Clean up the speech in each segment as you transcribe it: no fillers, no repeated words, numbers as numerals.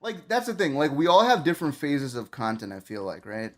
like that's the thing. Like we all have different phases of content. I feel like, right?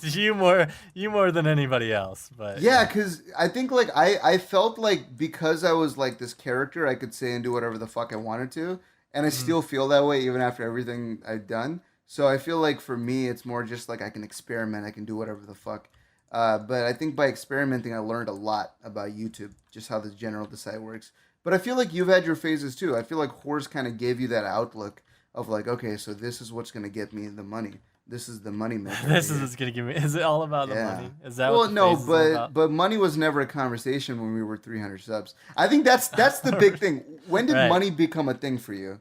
You more than anybody else, but Yeah, yeah. because I think like I felt like because I was like this character, I could say and do whatever the fuck I wanted to, and I Mhm. still feel that way even after everything I've done. So I feel like for me, it's more just like I can experiment, I can do whatever the fuck. But I think by experimenting, I learned a lot about YouTube, just how the general the site works. But I feel like you've had your phases too. I feel like Horse kind of gave you that outlook of like, okay, so this is what's gonna get me the money. This is the money maker right This is here. what's gonna give me. Is it all about the Yeah. money? Is that what Well, the no, phase is about? but money was never a conversation when we were 300 subs. I think that's the big thing. When did Right. money become a thing for you?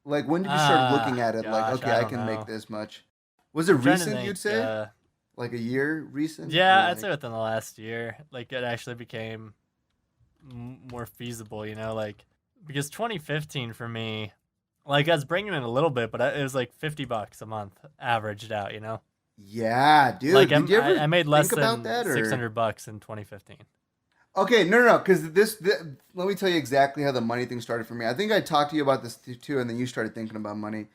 Like when did you start looking at it like, Gosh, okay, I I don't can make know. this much? Was it I'm trying to recent, you'd think. say? Like a year recent or Yeah, I'd say like within the last year, like it actually became more feasible. Like because 2015 for me, like I was bringing in a little bit, but it was like $50 a month averaged out. yeah, Like dude. Did you ever I made less think about than that six or hundred bucks in 2015. okay, no, because let me tell you exactly how the money thing started for me. I think I talked to you about this too, and then you started thinking about money.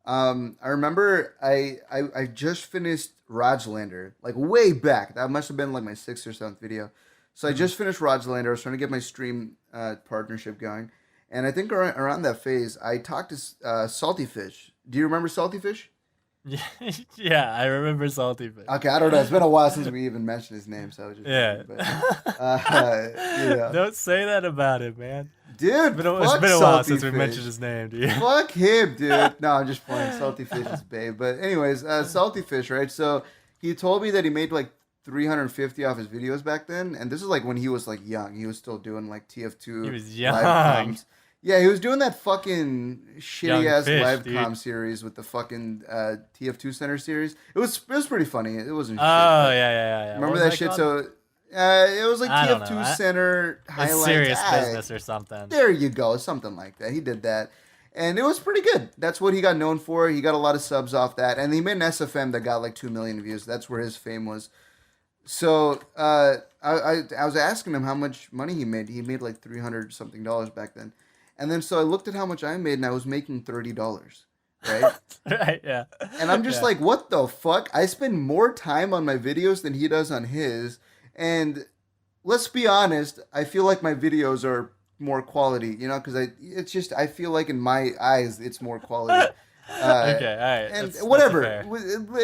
I remember I just finished Rajlander, like way back. That must have been like my sixth or seventh video. So I Mhm. just finished Rajlander. I was trying to get my stream partnership going, and I think around that phase, I talked to Salty Fish. Do you remember Salty Fish? Yeah, yeah, I remember salty fish. Okay, I don't know. It's been a while since we even mentioned his name, so I was just Yeah. wondering. But you know, Don't say that about it, man. It's dude, been a, it's fuck been a while Salty since we mentioned Fish. his name, dude. Fuck him, dude. No, I'm just playing. Salty Fish is babe. But anyways, Salty Fish, right? So he told me that he made like 350 off his videos back then, and this is like when he was like young. He was still doing like He TF2 was live young. comms. Yeah, he was doing that fucking shitty Young ass fish, live dude. comm series with the fucking TF2 Center series. It was pretty funny. It wasn't shit, Oh, but yeah, yeah, yeah. What remember was that that shit? called? So it was like I don't know. TF2 Center It's highlights. serious business or something. There you go, something like that. He did that, and it was pretty good. That's what he got known for. He got a lot of subs off that, and he made an SFM that got like 2 million views. That's where his fame was. So I was asking him how much money he made. He made like 300 something dollars back then, and then so I looked at how much I made, and I was making $30, right? Right, yeah. And I'm just Yeah. like, what the fuck? I spend more time on my videos than he does on his. And let's be honest, I feel like my videos are more quality, because it's just, I feel like in my eyes, it's more quality. Uh, Okay, all right. and That's a whatever, fair.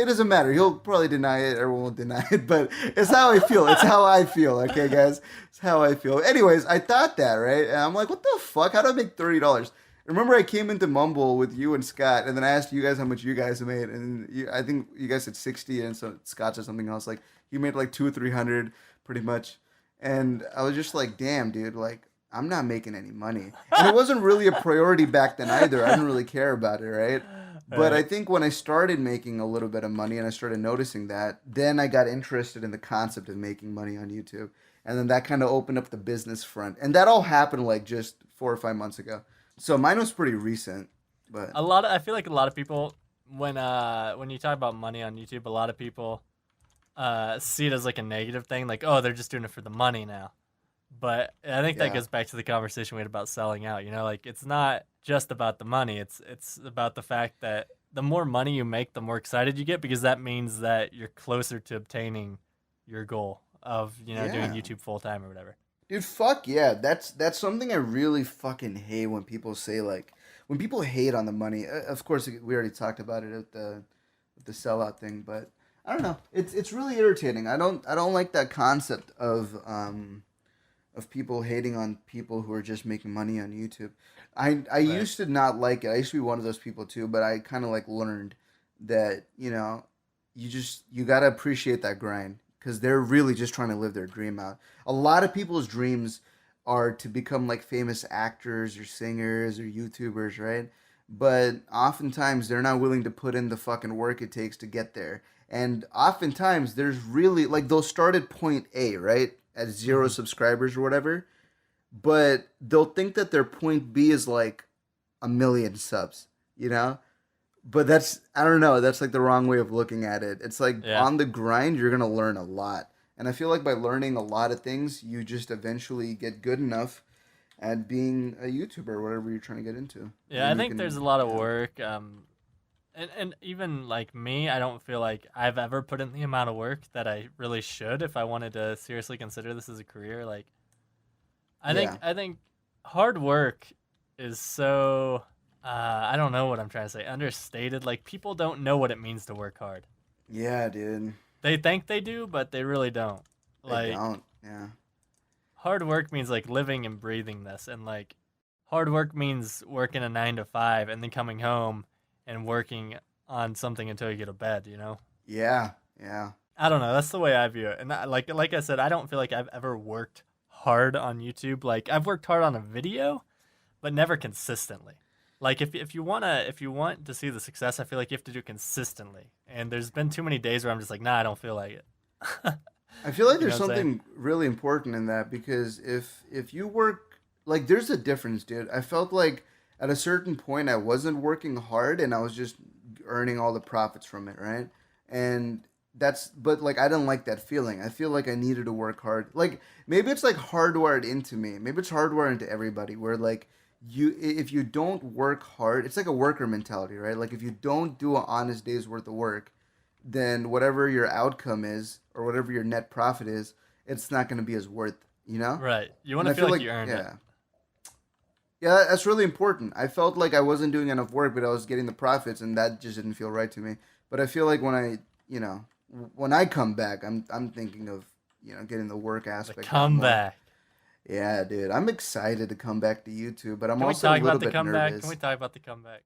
it doesn't matter. He'll probably deny it or won't deny it, but it's how I feel. It's how I feel, okay, guys? It's how I feel. Anyways, I thought that, right? And I'm like, what the fuck? How do I make $30? Remember, I came into Mumble with you and Scott, and then I asked you guys how much you guys made, and I think you guys said 60, and so Scott said something else like you made like 200 or 300, pretty much, and I was just like, damn, dude, like I'm not making any money, and it wasn't really a priority back then either. I didn't really care about it, right? All But I right. think when I started making a little bit of money and I started noticing that, then I got interested in the concept of making money on YouTube, and then that kind of opened up the business front, and that all happened like just 4 or 5 months ago. So mine was pretty recent, but I feel like a lot of people when you talk about money on YouTube, a lot of people see it as like a negative thing, like, oh, they're just doing it for the money now. But I think that yeah, goes back to the conversation we had about selling out. Like it's not just about the money. It's about the fact that the more money you make, the more excited you get because that means that you're closer to obtaining your goal of, doing yeah, YouTube full time or whatever. dude, fuck yeah. That's something I really fucking hate when people say like when people hate on the money. Of course, we already talked about it at the sellout thing, but I don't know. It's really irritating. I don't like that concept of people hating on people who are just making money on YouTube. I Right. used to not like it. I used to be one of those people too, but I kind of like learned that you got to appreciate that grind because they're really just trying to live their dream out. A lot of people's dreams are to become like famous actors or singers or YouTubers, right? But oftentimes they're not willing to put in the fucking work it takes to get there. And oftentimes there's really like they'll start at point A, right? At zero Hmm. subscribers or whatever, but they'll think that their point B is like 1 million subs, you know? But that's, I don't know, that's like the wrong way of looking at it. It's like Yeah. on the grind, you're gonna learn a lot. And I feel like by learning a lot of things, you just eventually get good enough at being a YouTuber, whatever you're trying to get into. And Yeah, I then you think there's can, a lot of yeah. work. And even like me, I don't feel like I've ever put in the amount of work that I really should if I wanted to seriously consider this as a career. Like Yeah. I think hard work is so I don't know what I'm trying to say, understated. Like people don't know what it means to work hard. Yeah, dude. They think they do, but they really don't. They Like don't. Yeah. hard work means like living and breathing this, and like hard work means working a 9 to 5 and then coming home and working on something until you get to bed, you know. Yeah. Yeah. I don't know, that's the way I view it. And like I said, I don't feel like I've ever worked hard on YouTube. Like I've worked hard on a video, but never consistently. Like if you want to see the success, I feel like you have to do it consistently, and there's been too many days where I'm just like, nah, I don't feel like it. I feel like You know there's what I'm saying? something really important in that because if you work like there's a difference, dude. I felt like at a certain point I wasn't working hard and I was just earning all the profits from it, right? And that's but like I didn't like that feeling. I feel like I needed to work hard. Like maybe it's like hardwired into me. Maybe it's hardwired into everybody where like if you don't work hard, it's like a worker mentality, right? Like if you don't do an honest day's worth of work, then whatever your outcome is or whatever your net profit is, it's not going to be as worth, you know? Right. You want And to I feel feel like like, you earned it. yeah. Yeah, that's really important. I felt like I wasn't doing enough work, but I was getting the profits, and that just didn't feel right to me. But I feel like when when I come back, I'm thinking of, getting the work The aspect out more. comeback. Yeah, dude, I'm excited to come back to YouTube, but I'm Can we also a talk little about the bit comeback? Can nervous. we talk about the comeback?